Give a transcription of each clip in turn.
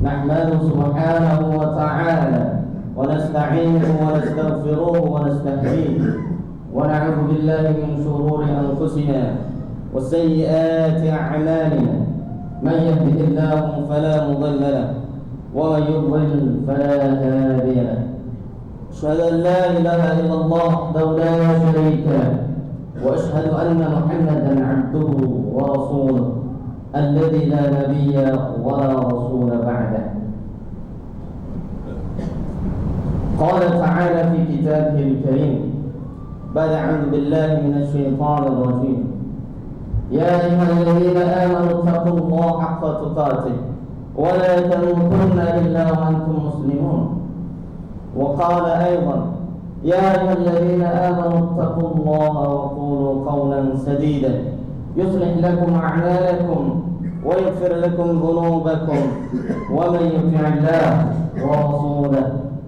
نحمده سبحانه وتعالى ونستعينه ونستغفره ونستهديه ونعوذ بالله من شرور أنفسنا وسيئات أعمالنا من يهده الله فلا مضل له ومن يضلل فلا هادي له أشهد أن لا إله إلا الله وحده لا شريك له وأشهد أن محمدا عبده ورسوله الذي لا نبي ولا رسول بعده. قال تعالى في كتابه الكريم بعد أعوذ بالله من الشيطان الرجيم يا أيها الذين آمنوا اتقوا الله حق تقاته ولا تموتن إلا وأنتم مسلمون. وقال أيضا يا أيها الذين آمنوا اتقوا الله وقولوا قولا سديدا يصلح لكم أعمالكم ويغفر لكم ذنوبكم ومن يطع الله ورسوله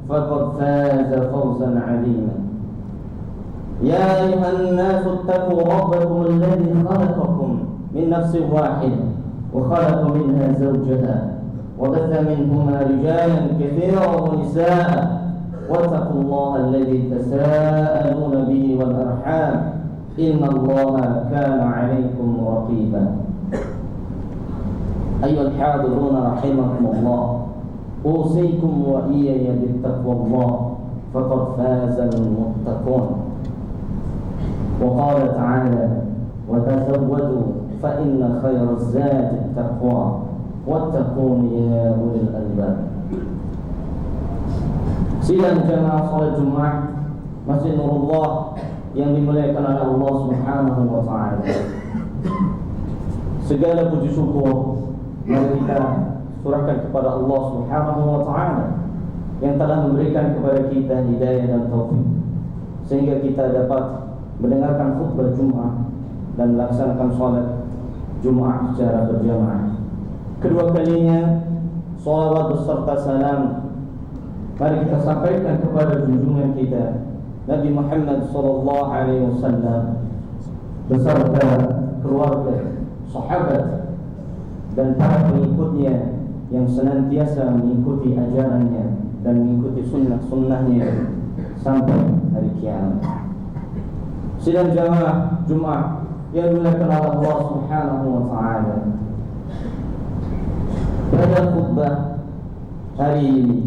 فقد فاز فوزا عظيما. يا أيها الناس اتقوا ربكم الذي خلقكم من نفس واحدة وخلق منها زوجها وبث منهما رجالا كثيرا ونساء واتقوا الله الذي تساءلون به والأرحام إن الله كان عليكم رقيبا أيها الحاضرون رحمكم الله أوصيكم وإياي بالتقوى الله فقد فاز المتقون وقال تعالى وتزودوا فإن خير الزاد التقوى واتقون يا أولي الألباب. Sidang jamaah salat Jumat Masjid Nurullah yang dimuliakan oleh Allah Subhanahu wa taala. Segala puji syukur mari kita surahkan kepada Allah Subhanahu wa taala yang telah memberikan kepada kita hidayah dan taufik sehingga kita dapat mendengarkan khutbah Jumat dan melaksanakan salat Jumat secara berjamaah. Kedua kalinya salawat beserta salam mari kita sampaikan kepada junjungan kita Nabi Muhammad sallallahu alaihi wasallam beserta keluarga, sahabat dan para pengikutnya yang senantiasa mengikuti ajarannya dan mengikuti sunnah-sunnahnya sampai hari kiamat. Sidang jamaah Jumat yang dimuliakan oleh Allah Subhanahu wa taala. Pada khutbah hari ini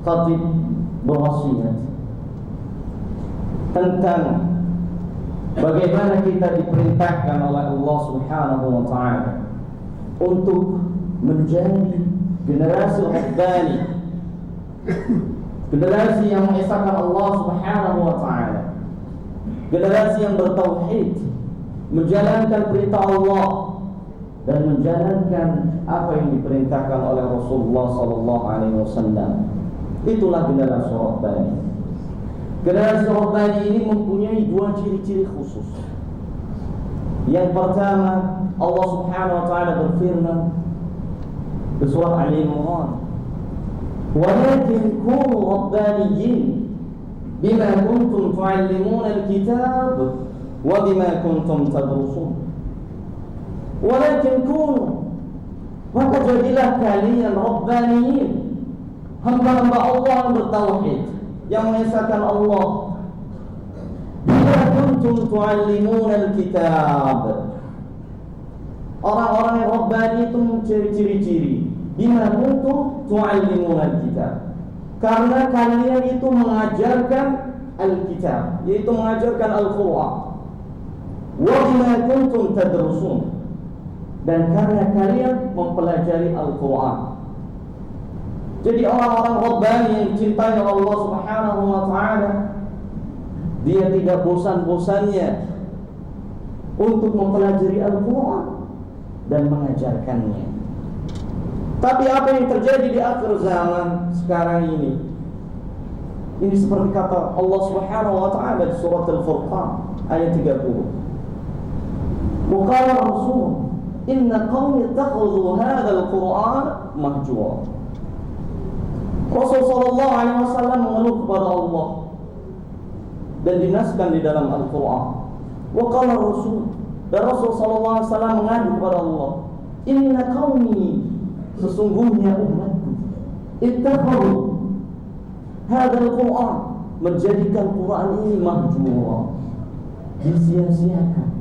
khatib berwasiat tentang bagaimana kita diperintahkan oleh Allah Subhanahu wa taala untuk menjadi generasi rabbani, generasi yang mengesahkan Allah Subhanahu wa taala, generasi yang bertauhid, menjalankan perintah Allah dan menjalankan apa yang diperintahkan oleh Rasulullah sallallahu alaihi wasallam. Itulah generasi rabbani. Generasi rabbani ini mempunyai dua ciri-ciri khusus. Yang pertama, Allah Subhanahu wa taala berfirman di surah Al-Imran, "Walakin kunu rabbaniyyin bima kuntum tu'allimuna al-kitab wa bima kuntum tadrusun." Walakin kunu, maka jadilah kalian rabbaniyin, hamba-hamba Allah yang bertauhid, yang mengesahkan Allah. Bima kuntum tu'allimuna al-kitab. Orang-orang yang rabbani itu mencari ciri-ciri. Bima kuntum tu'allimuna al-kitab. Karena kalian itu mengajarkan al-kitab, yaitu mengajarkan Al-Quran. Wa bima kuntum tadrusun. Dan karena kalian mempelajari Al-Quran. Jadi orang-orang rabbani yang dicintai oleh Allah Subhanahu wa taala, dia tidak bosan-bosannya untuk mempelajari Al-Quran dan mengajarkannya. Tapi apa yang terjadi di akhir zaman sekarang ini seperti kata Allah Subhanahu wa taala di surat Al-Furqan ayat 30. Wa qala Rasul inna qaumi ittakhadhu hadzal Qur'an mahjura. Rasul sallallahu alaihi wasallam mengeluh kepada Allah dan dinaskan di dalam Al-Qur'an. Wa qala Rasul, dan Rasul sallallahu alaihi wasallam mengadu kepada Allah, inna qaumi, sesungguhnya umatku, ittakhadhu hadzal Qur'an, menjadikan Quran ini mahjura, disia-siakan.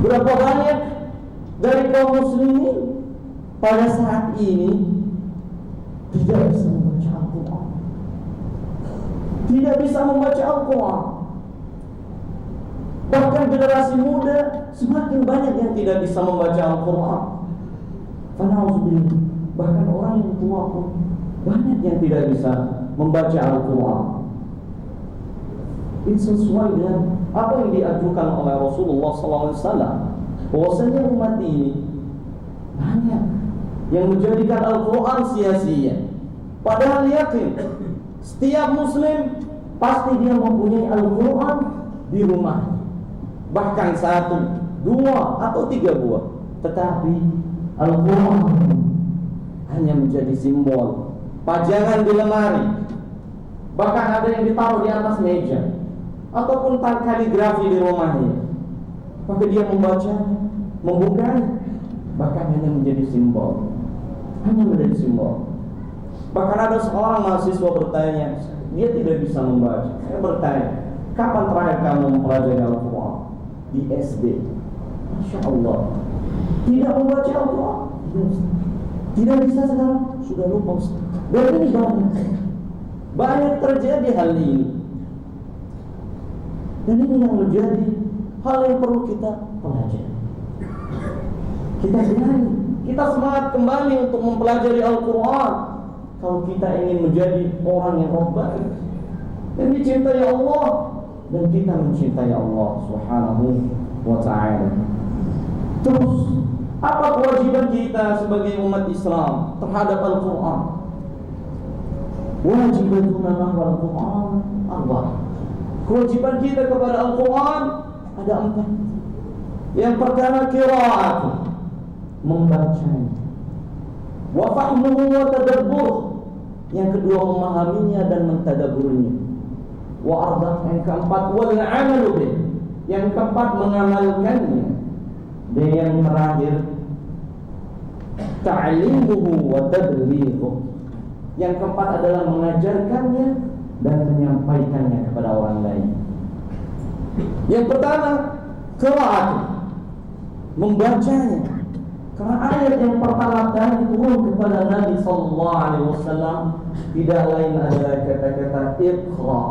Berapa banyak dari kaum muslimin pada saat ini tidak bisa membaca Al-Quran, tidak bisa membaca Al-Quran. Bahkan generasi muda semakin banyak yang tidak bisa membaca Al-Quran. Fana'udzubillah, bahkan orang yang tua pun banyak yang tidak bisa membaca Al-Quran. Ini sesuai dengan apa yang diajukan oleh Rasulullah SAW. Bahwasanya umat ini banyak yang menjadikan Al-Quran sia-sia. Padahal yakin setiap muslim pasti dia mempunyai Al-Quran di rumah, bahkan 1, 2, atau 3 buah. Tetapi Al-Quran hanya menjadi simbol, pajangan di lemari, bahkan ada yang ditaruh di atas meja, ataupun kaligrafi di rumahnya. Maka dia membaca, membukanya, bahkan hanya menjadi simbol. Hanya menjadi simbol. Bahkan ada seorang mahasiswa bertanya, dia tidak bisa membaca. Saya bertanya, kapan terakhir kamu mempelajari Al-Quran? Di SD. Masya Allah. Tidak membaca Al-Quran? Tidak bisa sekarang? Sudah lupa. Dan ini banyak terjadi hal ini. Dan ini yang menjadi hal yang perlu kita pelajari. Kita berani, kita semangat kembali untuk mempelajari Al-Quran. Kalau kita ingin menjadi orang yang baik dan dicintai Allah, dan kita mencintai Allah Subhanahu wa ta'ala. Terus, apa kewajiban kita sebagai umat Islam terhadap Al-Quran? Wajibatuna nahwa Al-Quran arba'ah. Kewajiban kita kepada Al-Quran ada 4. Yang pertama, qira'at, membacanya. Wa fahmuhu wa tadabbur. Yang kedua, memahaminya dan mentadaburnya. Wa arba'ah, yang keempat, wal 'amalu bih. Yang keempat, mengamalkannya. Dan yang terakhir, ta'limuhu wa tablighuhu. Yang keempat adalah mengajarkannya dan menyampaikannya kepada orang lain. Yang pertama, qira'at, membacanya. Karena ayat yang pertama kali turun kepada Nabi sallallahu alaihi wasallam tidak lain adalah kata-kata Iqra.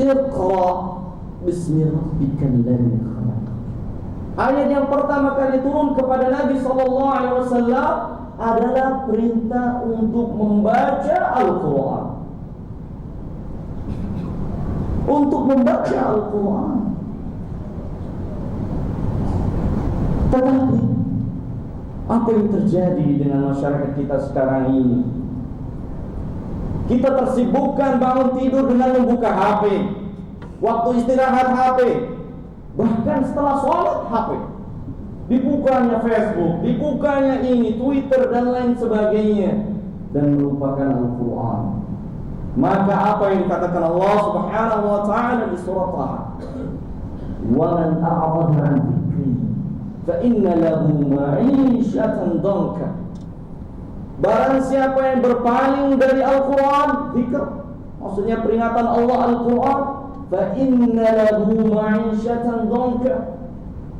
Iqra bismi rabbikal ladzi khalaq. Ayat yang pertama kali turun kepada Nabi sallallahu alaihi wasallam adalah perintah untuk membaca Al-Quran. Untuk membaca Al-Quran. Tetapi apa yang terjadi dengan masyarakat kita sekarang ini? Kita tersibukkan bangun tidur dengan membuka HP, waktu istirahat HP, bahkan setelah sholat HP, dibukanya Facebook, dibukanya ini, Twitter dan lain sebagainya, dan melupakan Al-Quran. Maka apa yang dikatakan Allah Subhanahu wa ta'ala di surah Taha, wa man a'rada 'an dzikri fa inna lahu ma'isyatan dhanka. Barang siapa yang berpaling dari Al-Quran, zikr, maksudnya peringatan Allah Al-Quran, fa inna lahu ma'isyatan dhanka,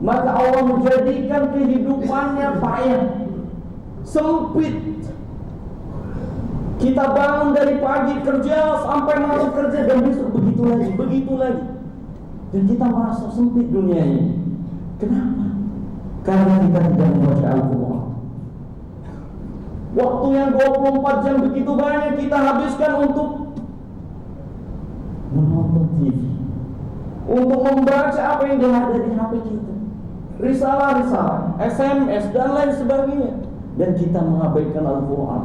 maka Allah menjadikan kehidupannya payah, sempit. Kita bangun dari pagi kerja sampai malam kerja, dan besok begitu lagi. Dan kita merasa sempit dunia ini. Kenapa? Karena kita tidak membaca Al-Quran. Waktu yang 24 jam begitu banyak kita habiskan untuk menonton TV, untuk membaca apa yang ada di HP kita, risalah-risalah, SMS dan lain sebagainya, dan kita mengabaikan Al-Quran.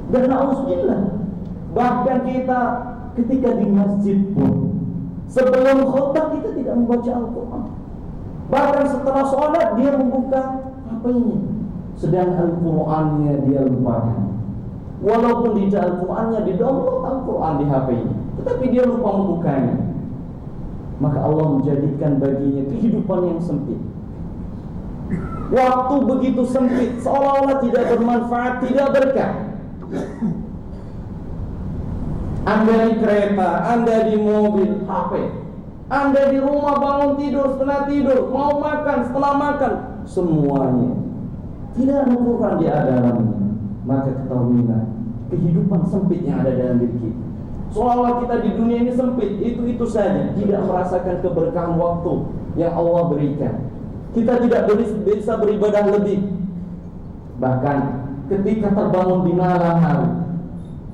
Dan na'udzubillah, bahkan kita ketika di masjid pun, sebelum khutbah kita tidak membaca Al-Quran. Bahkan setelah sholat dia membuka HP-nya, sedang Al-Qurannya dia lupakan. Walaupun di Al-Qurannya di-download Al-Quran di HP-nya, tetapi dia lupa membukanya. Maka Allah menjadikan baginya kehidupan yang sempit. Waktu begitu sempit, seolah-olah tidak bermanfaat, tidak berkah. Anda di kereta, Anda di mobil, HP. Anda di rumah, bangun tidur, setelah tidur, mau makan, setelah makan, semuanya tidak ada Quran di dalamnya. Maka ketahuilah kehidupan sempit yang ada dalam diri kita. Seolah-olah kita di dunia ini sempit, itu saja, tidak merasakan keberkahan waktu yang Allah berikan. Kita tidak bisa beribadah lebih. Bahkan ketika terbangun di malam hari,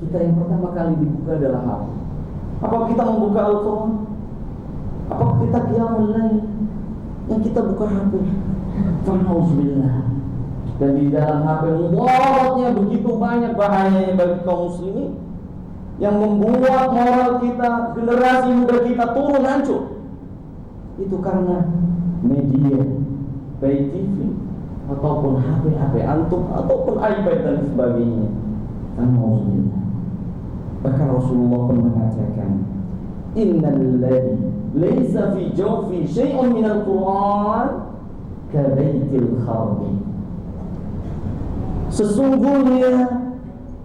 kita yang pertama kali dibuka adalah HP. Apa kita membuka Al-Quran? Apa kita qiyamul lail? Yang kita buka HP. Alhamdulillah. Dan di dalam HP mudaratnya begitu banyak bahayanya bagi kaum muslimin, yang membuat moral kita, generasi muda kita turun hancur. Itu karena media, baik TV ataupun HP antum ataupun iPad dan sebagainya. Alhamdulillah. Bahkan Rasulullah pun mengatakan, innal ladzi laisa fi jawfi syai'un minal Qur'an kabaitil kharbi. Sesungguhnya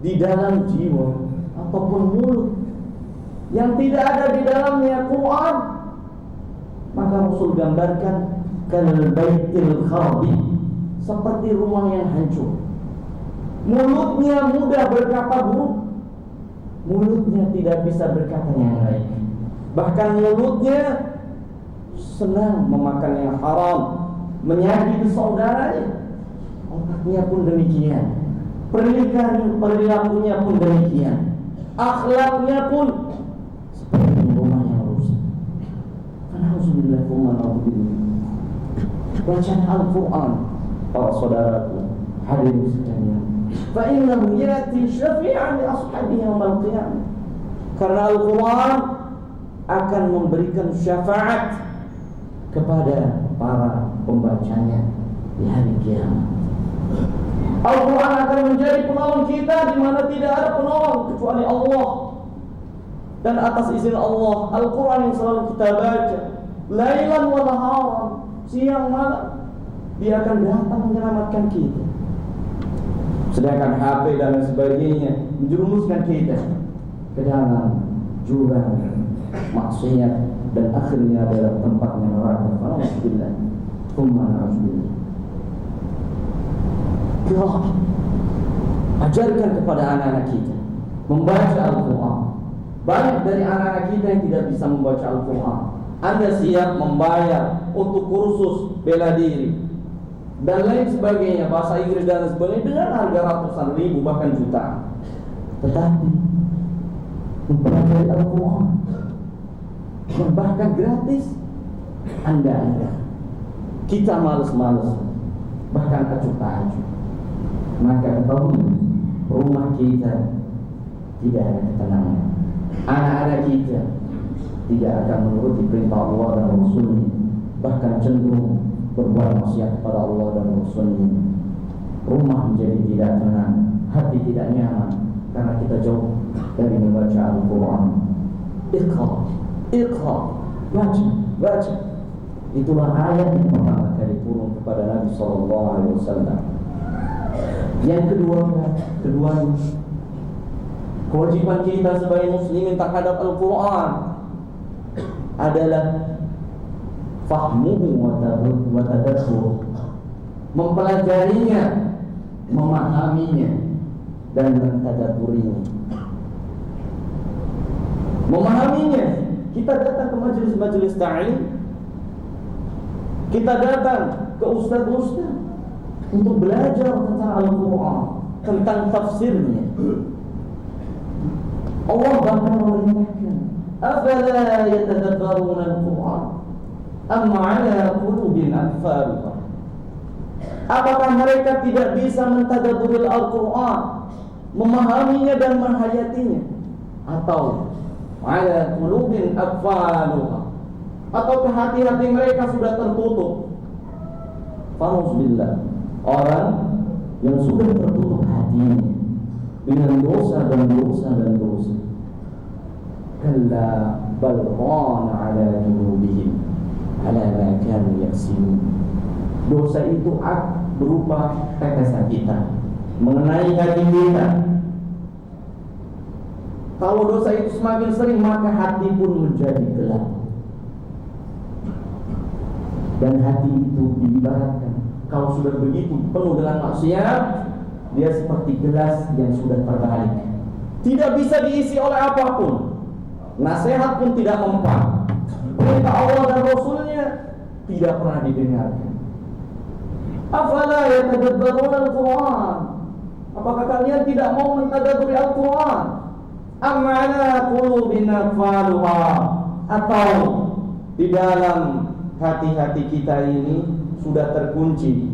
di dalam jiwa ataupun mulut yang tidak ada di dalamnya Quran, maka Rasul gambarkan kalbaitil kharbi, seperti rumah yang hancur. Mulutnya mudah berkata buruk, mulutnya tidak bisa berkata yang baik, bahkan mulutnya senang memakan yang haram, menyakiti saudaranya. Otaknya pun demikian, perilakunya pun demikian, akhlaknya pun seperti rumah yang rusak. Alhamdulillah, bacaan Al-Quran, para saudaraku hadirin sekalian, fa innahu yati syafi'an li ashabihi yaumil qiyamah. Karena Al-Quran akan memberikan syafaat kepada para pembacanya di hari kiamat. Al-Quran akan menjadi penolong kita di mana tidak ada penolong kecuali Allah. Dan atas izin Allah, Al-Quran yang selalu kita baca, lailan wa naharan, siang malam, dia akan datang menyelamatkan kita. Sedangkan HP dan sebagainya menjerumuskan kita ke dalam jurang maksiat dan akhirnya adalah tempatnya neraka. Alhamdulillah, alhamdulillah. Ajarkan kepada anak-anak kita membaca Al-Quran. Banyak dari anak-anak kita yang tidak bisa membaca Al-Quran. Anda siap membayar untuk kursus bela diri dan lain sebagainya, bahasa Inggris dan sebagainya, dengan harga ratusan ribu bahkan jutaan, tetapi mempelajari Al-Quran yang bahkan gratis, Anda kita malas-malas, bahkan acuh tak acuh, maka ketahui rumah kita tidak ada ketenangan. Anak-anak kita tidak akan menuruti perintah Allah dan Rasulnya, bahkan cenderung berbuat maksiat kepada Allah dan Rasulnya. Rumah menjadi tidak tenang, hati tidak nyaman, karena kita jauh dari membaca Al-Quran. Iqra, baca. Itulah ayat yang pertama kali turun kepada Nabi SAW. Yang kedua, kewajiban kita sebagai muslimin terhadap Al-Quran adalah fahmuhu wa tadabbur, mempelajarinya, memahaminya, dan mentadabburinya. Memahaminya, kita datang ke majelis-majelis ta'lim, kita datang ke ustaz-ustaz untuk belajar tentang Al-Quran, tentang tafsirnya. Allah bahkan memerintahkan, afala yatadabbaruna Al-Quran am ala qulubin aqfaluha. Apakah mereka tidak bisa mentadabburi Al-Quran, memahaminya dan menghayatinya, atau ala qulubin aqfaluha, atau ke hati-hati mereka sudah tertutup? Fa'uzubillah, orang yang sudah tertutup hatinya dengan dosa, kalla bal rana ala qulubihim ala ma kanu yaksibun. Dosa itu berupa tetesan kita mengenai hati kita. Kalau dosa itu semakin sering, maka hati pun menjadi gelap. Dan hati itu diibaratkan, kalau sudah begitu penuh dengan maksiat, dia seperti gelas yang sudah terbalik, tidak bisa diisi oleh apapun. Nasihat pun tidak mempan, perintah Allah dan Rasulnya tidak pernah didengarkan. Afala yatadabbaruna Al-Quran, apakah kalian tidak mau mentadabburi Al-Quran? Am ala qulubin aqfaluha, atau di dalam hati-hati kita ini sudah terkunci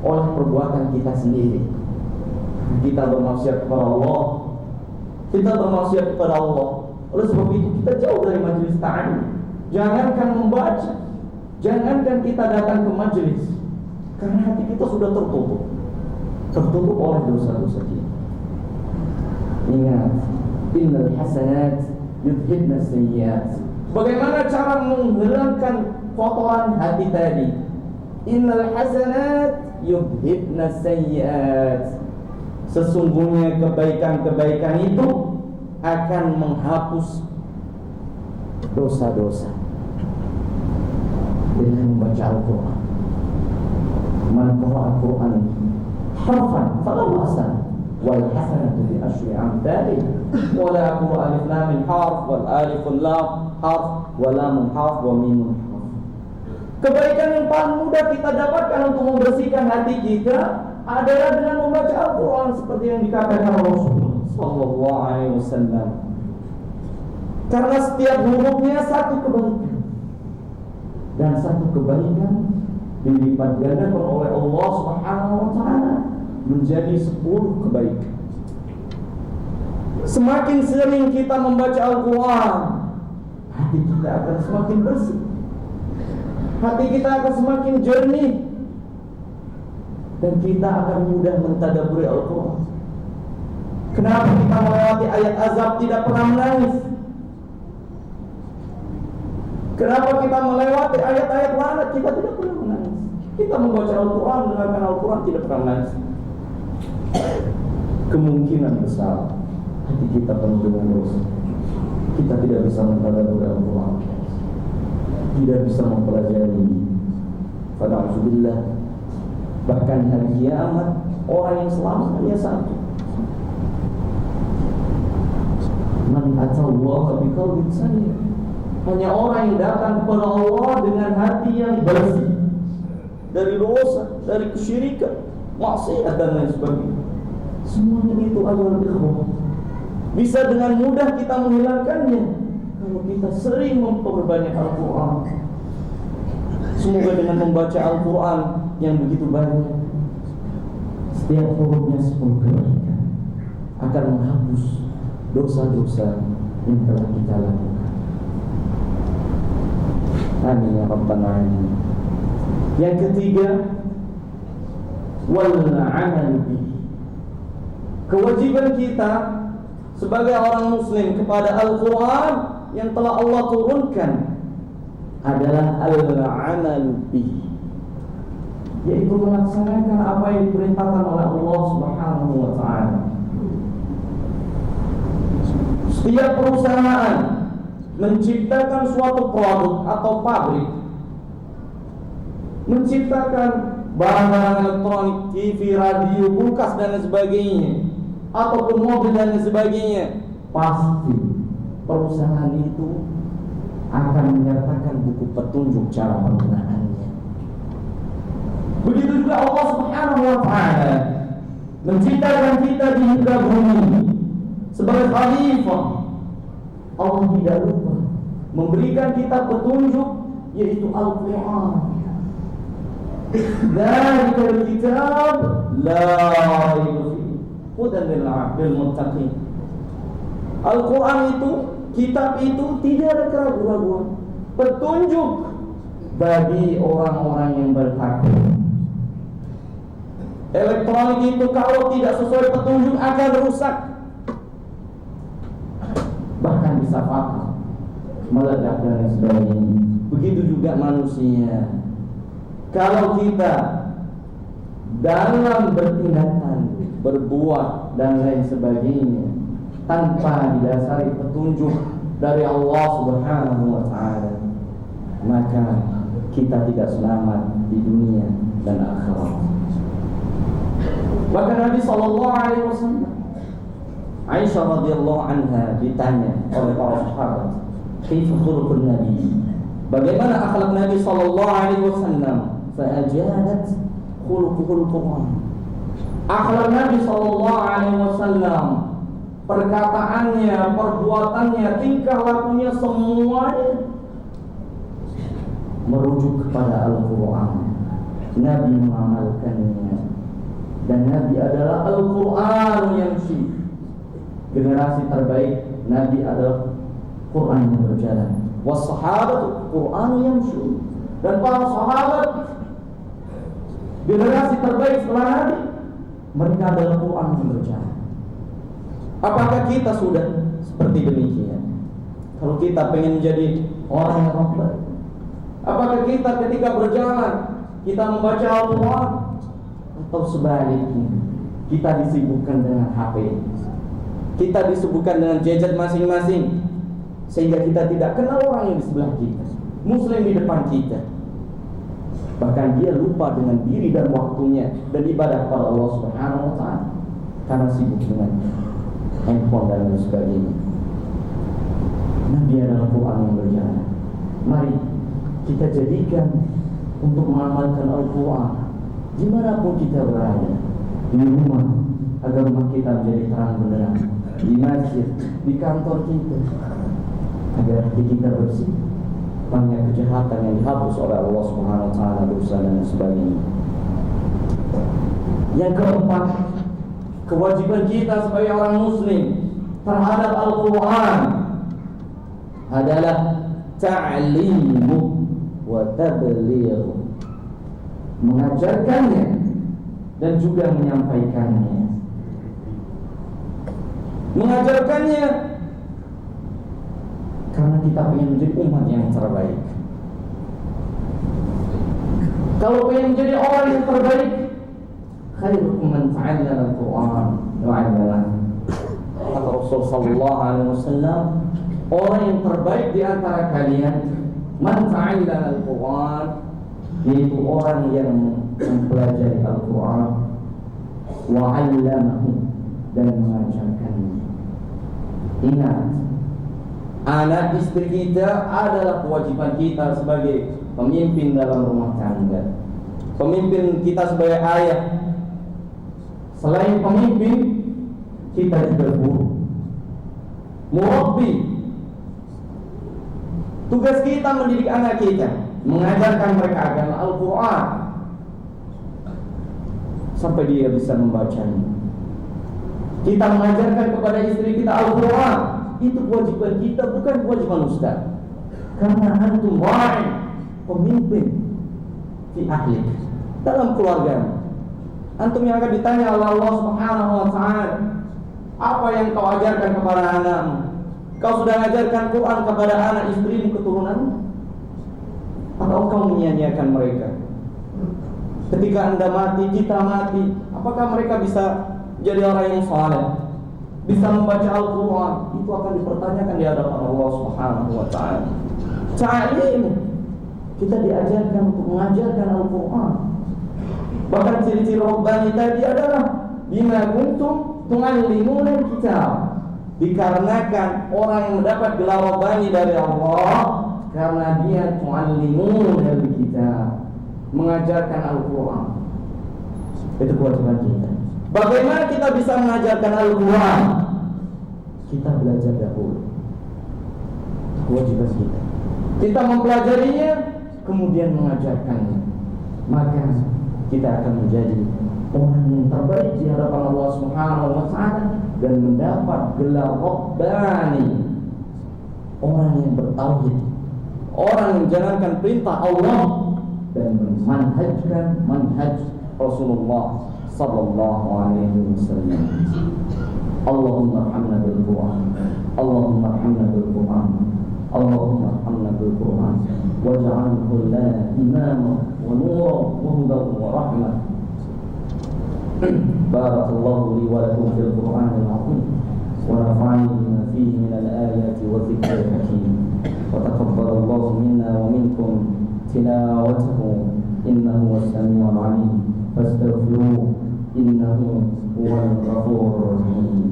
oleh perbuatan kita sendiri. Kita bermaksiat kepada Allah, Oleh sebab itu kita jauh dari majelis ta'lim. Jangankan membaca, jangankan kita datang ke majelis, karena hati kita sudah tertutup oleh dosa-dosa kita. Ingat, innal hasanat yudhibna sayyiat. Bagaimana cara menghilangkan kotoran hati tadi? Innal hasanat yudhibna sayyi'at. Sesungguhnya kebaikan-kebaikan itu akan menghapus dosa-dosa dengan membaca Al-Quran. Man qara'a Al-Quran harfan falahu hasanah wal hasanatu bi asyri amsalih wa la aqulu alif lam mim harf wal alif lam harf wa lam harf wa mim harf. Kebaikan yang paling mudah kita dapatkan untuk membersihkan hati kita adalah dengan membaca Al-Quran seperti yang dikatakan Rasulullah sallallahu alaihi wasallam. Karena setiap hurufnya satu kebaikan, dan satu kebaikan dilipat gandakan oleh Allah Subhanahu wa taala menjadi 10 kebaikan. Semakin sering kita membaca Al-Quran, hati kita akan semakin bersih, hati kita akan semakin jernih, dan kita akan mudah mentadabburi Al-Quran. Kenapa kita melewati ayat azab tidak pernah menangis? Kenapa kita melewati ayat-ayat laknat kita tidak pernah menangis? Kita membaca Al-Quran, mendengarkan Al-Quran tidak pernah menangis. Kemungkinan besar hati kita penuh dengan dosa. Kita tidak bisa mentadabburi Al-Quran, tidak bisa mempelajari. Fada'udzubillah. Bahkan hari kiamat orang yang selamat hanya satu. Man atallaha biqalbin salim. Hanya orang yang datang kepada Allah dengan hati yang bersih dari dosa, dari kesyirikan, maksiat dan lain sebagainya. Semuanya itu adalah ikhwah. Bisa dengan mudah kita menghilangkannya kalau kita sering memperbanyak Al-Quran. Semoga dengan membaca Al-Quran yang begitu banyak, setiap hurufnya 10 kebaikan, akan menghapus dosa-dosa yang telah kita lakukan. Amin ya rabbal alamin. Yang ketiga, wal amal bihi. Kewajiban kita sebagai orang muslim kepada Al-Quran yang telah Allah turunkan adalah al-amal bihi, yaitu melaksanakan apa yang diperintahkan oleh Allah Subhanahu wa taala. Setiap perusahaan menciptakan suatu produk atau pabrik, menciptakan barang-barang elektronik, TV, radio, kulkas dan lain sebagainya, ataupun mobil dan lain sebagainya, pasti perusahaan itu akan menyertakan buku petunjuk cara penggunaannya. Begitu juga Allah Subhanahu wa taala menciptakan kita di muka bumi sebagai khalifah. Allah tidak lupa memberikan kita petunjuk, yaitu Al-Quran. Dzalikal kitab la raiba fihi hudan lil muttaqin. Al-Quran itu, kitab itu tidak ada keraguan-keraguan, petunjuk bagi orang-orang yang bertakwa. Elektronik itu kalau tidak sesuai petunjuk akan rusak, bahkan bisa fatal, meledak dan lain sebagainya. Begitu juga manusia. Kalau kita dalam bertindakan, berbuat dan lain sebagainya tanpa didasari petunjuk dari Allah Subhanahu wa taala, maka kita tidak selamat di dunia dan akhirat. Bahkan Nabi sallallahu alaihi wasallam, Aisyah radhiyallahu anha ditanya oleh para sahabat, "Kaifa khuluqun Nabi?" Bagaimana akhlak Nabi sallallahu alaihi wasallam? Fa'ajadat khuluquhul Quran. Akhlak Nabi sallallahu alaihi wasallam, perkataannya, perbuatannya, tingkah lakunya semuanya merujuk kepada Al-Quran. Nabi mengamalkannya, dan Nabi adalah Al-Quran yang syi. Generasi terbaik Nabi adalah Quran yang berjalan. Was-sahabat Quran yang syi. Dan para sahabat generasi terbaik setelah Nabi, mereka adalah Quran yang berjalan. Apakah kita sudah seperti demikian? Kalau kita pengen menjadi orang yang baik, apakah kita ketika berjalan kita membaca Al-Quran, atau sebaliknya kita disibukkan dengan HP, kita disibukkan dengan gadget masing-masing, sehingga kita tidak kenal orang yang di sebelah kita, muslim di depan kita. Bahkan dia lupa dengan diri dan waktunya dan ibadah kepada Allah Subhanahu wa ta'ala karena sibuk dengan handphone dan lain sebagainya. Nabi adalah Quran yang berjalan. Mari kita jadikan untuk mengamalkan Al-Quran dimanapun kita berada, di rumah agar rumah kita menjadi terang benderang, di masjid, di kantor kita, agar hati kita bersih, banyak kejahatan yang dihapus oleh Allah Subhanahu wa ta'ala, dosa dan sebagainya. Yang keempat, kewajiban kita sebagai orang muslim terhadap Al-Quran adalah ta'limu wa tablighu, mengajarkannya dan juga menyampaikannya. Mengajarkannya karena kita ingin menjadi umat yang terbaik. Kalau ingin menjadi orang yang terbaik, khairukum man ta'allama al-Qur'an wa 'allamahu. Kata Rasul sallallahu alaihi wasallam, orang yang terbaik di antara kalian man ta'allama al-Qur'an, yaitu orang yang mempelajari Al-Qur'an wa 'allamahu, dan mengajarkannya. Ingat, anak istri kita adalah kewajiban kita sebagai pemimpin dalam rumah tangga, pemimpin kita sebagai ayah. Selain pemimpin, kita juga guru, murabbi. Tugas kita mendidik anak kita, mengajarkan mereka agama Al-Quran sampai dia bisa membacanya. Kita mengajarkan kepada istri kita Al-Quran, itu kewajiban kita, bukan kewajiban ustaz. Karena antum ra'i, pemimpin fi ahli, dalam keluarga. Antum yang akan ditanya oleh Allah Subhanahu wa ta'ala, apa yang kau ajarkan kepada anakmu? Kau sudah ajarkan Quran kepada anak istrimu, keturunanmu? Atau kau menyia-nyiakan mereka? Ketika anda mati, kita mati, apakah mereka bisa jadi orang yang saleh, bisa membaca Al-Quran? Itu akan dipertanyakan di hadapan Allah Subhanahu wa ta'ala. Ta'lim, kita diajarkan untuk mengajarkan Al-Quran. Bahkan ciri-ciri Rabbani tadi adalah bima kuntum tu'allimuna al-kitab, dikarenakan orang yang mendapat gelar Rabbani dari Allah karena dia tu'allimuna al-kitab, mengajarkan Al-Quran. Itu kewajiban kita. Bagaimana kita bisa mengajarkan Al-Quran? Kita belajar dahulu, kewajiban kita. Kita mempelajarinya, kemudian mengajarkannya. Maka kita akan menjadi orang yang terbaik di hadapan Allah Subhanahu wa ta'ala dan mendapat gelar Rabbani, orang yang bertauhid, orang yang menjalankan perintah Allah dan memanhajkan manhaj Rasulullah sallallahu alaihi wasallam. Allahumma arhamna bil Qur'an, Allahumma arhamna bil Qur'an, Allahumma arhamna bil Qur'an waj'alhu lana imama wa nura wa hudan wa rahmah. Barakallahu li wa lakum fil Qur'anil 'azim wa nafa'ani bima fihi min al-ayati wa dhikril hakim wa taqabbalallahu minna wa minkum tilawatahu innahu was-sami'ul 'alim fastaghfiruhu innahu huwal ghafurur rahim.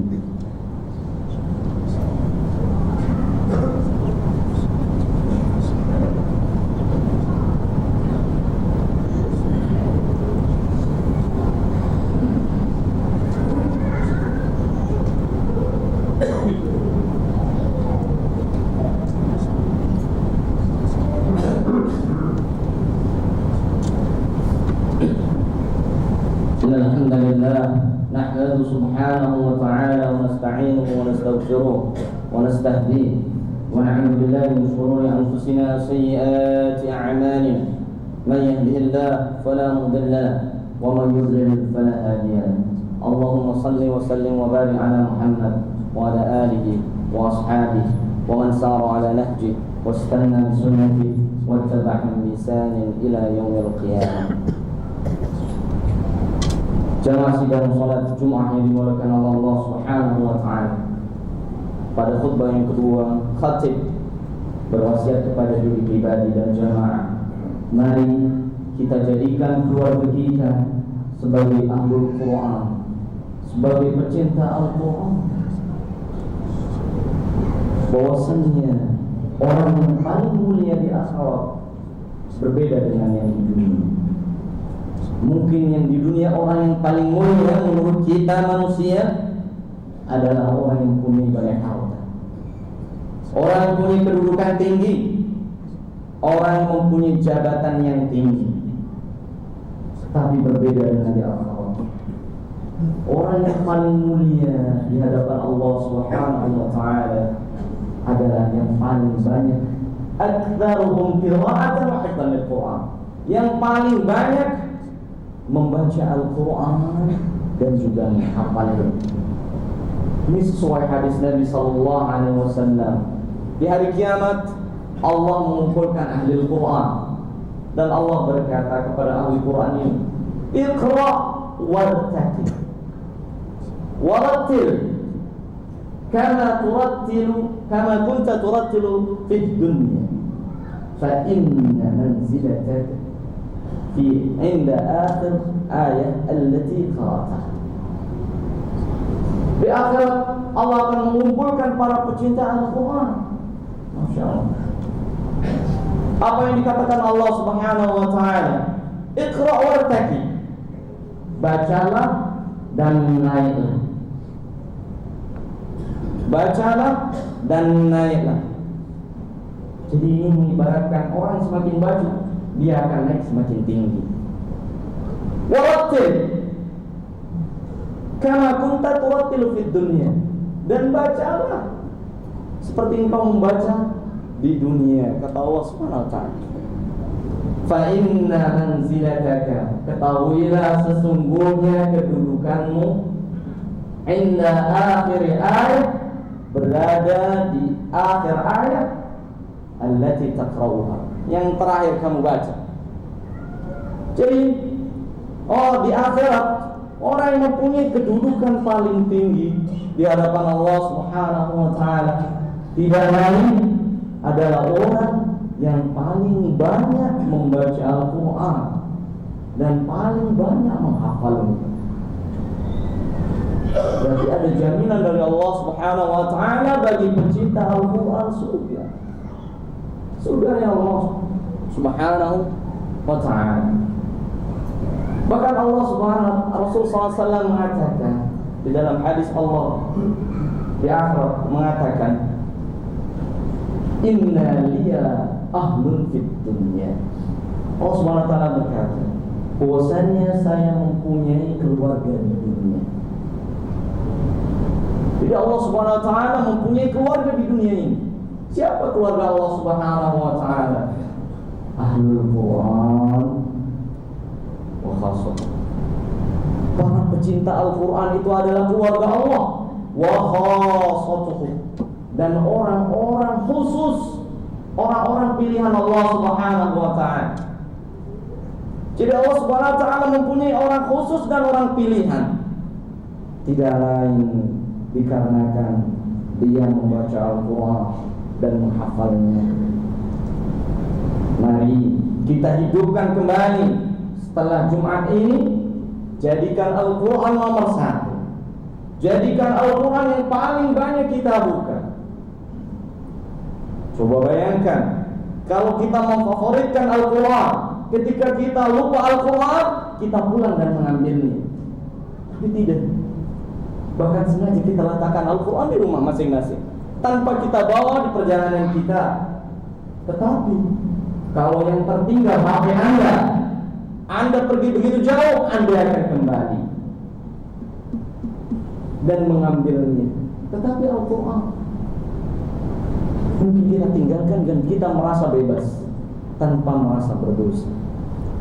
نحمده سبحانه وتعالى ونستعينه ونستغفره ونستهديه ونعوذ بالله من شرور أنفسنا وسيئات أعمالنا من يهده الله فلا مضل له ومن يضلل فلا هادي له. اللهم صل وسلم وبارك على محمد وعلى آله وأصحابه ومن سار على نهجه واستنى بسنته واتبع بلسان إلى يوم القيامة. Jamaah sidang salat Jumat yang dimuliakan Allah Subhanahu wa taala. Pada khutbah yang kedua, khatib berwasiat kepada diri pribadi dan jamaah, mari kita jadikan keluarga kita sebagai ahlul Quran, sebagai pecinta Al-Quran. Bahwasannya orang yang paling mulia di akhirat berbeda dengan yang di dunia. Mungkin yang di dunia orang yang paling mulia menurut kita manusia adalah orang yang punya banyak harta, orang yang punya kedudukan tinggi, orang yang mempunyai jabatan yang tinggi. Tapi berbeda dengan di akhirat, orang yang paling mulia di hadapan Allah Subhanahu wa taala adalah yang paling banyak aktsaruhum qira'atan wa hifdzan al-Qur'an, yang paling banyak membaca Al-Quran dan juga menghafalnya. Ini sesuai hadis Nabi sallallahu alaihi wasallam. Di hari kiamat Allah mengumpulkan ahli Al-Quran dan Allah berkata kepada ahli Quran ini, "Iqra wartaqi warattil kama kunta turattilu fid dunya fa inna manzilataka fi inda akhir ayat allati qara'taha." Di akhirat Allah akan mengumpulkan para pecinta Al-Quran. Masya Allah. Apa yang dikatakan Allah Subhanahu wa taala? Iqra wartaqi. Bacalah dan naiklah. Bacalah dan naiklah. Jadi ini mengibaratkan orang semakin baca, dia akan naik semakin tinggi. Warattil kama kunta turattilu fid dunya, dan bacalah seperti engkau membaca di dunia, kata Allah Subhanahu wa taala. Fa inna manzilataka, ketahuilah sesungguhnya kedudukanmu inda akhir ayat, berada di akhir ayat allati taqra'uha, yang terakhir kamu baca. Jadi di akhirat orang yang mempunyai kedudukan paling tinggi di hadapan Allah Subhanahu wa taala tidak lain adalah orang yang paling banyak membaca Al-Quran dan paling banyak menghafalnya. Berarti ada jaminan dari Allah Subhanahu wa taala bagi pencinta Al-Quran surga. Surga ya Allah Subhanahu wa taala. Bahkan Allah Subhanahu Rasul SAW mengatakan di dalam hadis Allah di akhirat mengatakan, "Inna liya ahlun fid dunya." Allah Subhanahu wa taala berkata, bahwasanya saya mempunyai keluarga di dunia. Jadi Allah Subhanahu wa taala mempunyai keluarga di dunia ini. Siapa keluarga Allah Subhanahu wa taala? Ahlul Quran wa khassatuh. Para pecinta Al-Quran itu adalah keluarga Allah wa khassatuh, dan orang-orang khusus, orang-orang pilihan Allah Subhanahu wa taala. Jadi Allah Subhanahu wa taala mempunyai orang khusus dan orang pilihan. Tidak lain dikarenakan dia membaca Al-Quran dan menghafalnya. Mari kita hidupkan kembali setelah Jumat ini. Jadikan Al-Quran nomor 1. Jadikan Al-Quran yang paling banyak kita buka. Coba bayangkan kalau kita memfavoritkan Al-Quran, ketika kita lupa Al-Quran, kita pulang dan mengambilnya. Tapi tidak. Bahkan sengaja kita letakkan Al-Quran di rumah masing-masing, tanpa kita bawa di perjalanan kita. Tetapi kalau yang tertinggal HP Anda pergi begitu jauh, Anda akan kembali dan mengambilnya. Tetapi Al-Quran mungkin kita tinggalkan dan kita merasa bebas tanpa merasa berdosa.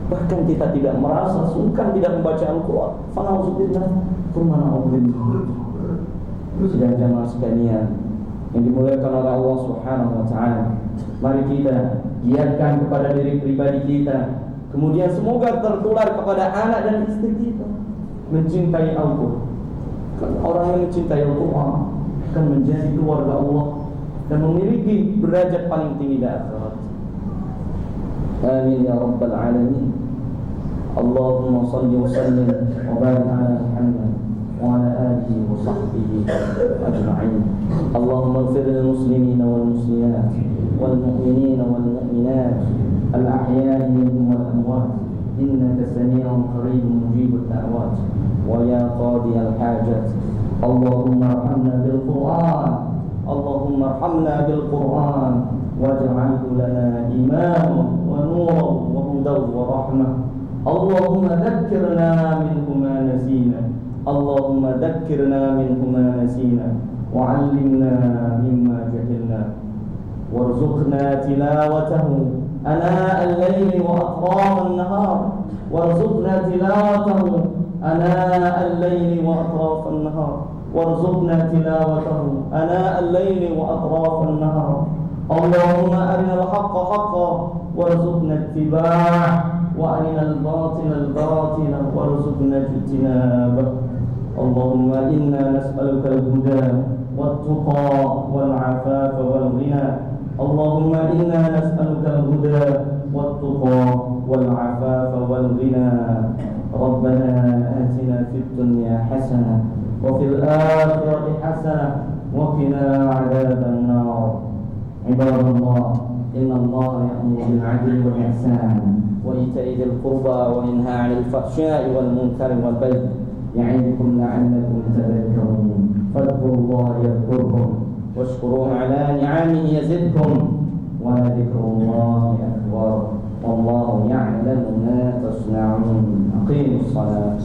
Bahkan kita tidak merasa sungkan tidak membaca Al-Quran. Fana'udzubillah, Sedang jamaah sekalian, yang dimuliakan oleh Allah Subhanahu wa taala. Mari kita giatkan kepada diri pribadi kita, kemudian semoga tertular kepada anak dan istri kita mencintai Allah. Orang yang mencintai Al-Quran akan menjadi keluarga Allah dan memiliki derajat paling tinggi di akhirat. Amin ya rabbal alamin. Allahumma salli wa sallim wa barik ala Muhammad wa ala alihi wa sahbihi ajma'in. Allahumma ighfir lil muslimina wal muslimat wal mu'minina wal mu'minat al ahya'i minhum wal amwat innaka sami'un qaribun mujibud da'wat wa ya qadi al hajat. Allahumma arhamna bil Qur'an, Allahumma arhamna bil Qur'an waj'alhu lana imaman wa nuran wa hudan wa rahmah. Allahumma dhakkirna minhu ma nasina, Allahumma dhakkirna minhu ma nasina wa 'allimna mimma jahilna warzuqna tilawatahu ana al-layli wa atraf an-nahar warzuqna tilawatahu ana al-layli wa atraf an-nahar warzuqna tilawatahu ana al-layli wa atraf an-nahar. Allahumma arina al-haqqa haqqan warzuqna ittiba'ah wa arina al-batila al-batila warzuqna ijtinabah. Allahumma inna nas'aluka al-huda wat-tuqa wal-'afafa wal-ghina. Allahumma inna nas'aluka al-huda wat-tuqa wal-'afafa wal-ghina. Rabbana atina fid dunya hasanah wa fil akhirati hasanah wa qina 'adzaban nar. Ibadallah, innallaha ya'muru bil 'adli wal ihsan wa ita'i dzil qurba wa yanha 'anil fahsya'i wal munkari wal baghi ya'idukum la'allakum tadhakkarun. Fadhkurullaha yadhkurkum washkuruhu 'ala ni'amihi yazidkum wa ladhikrullahi akbar. Wallahu ya'lamu ma tasna'un. Aqimus shalah.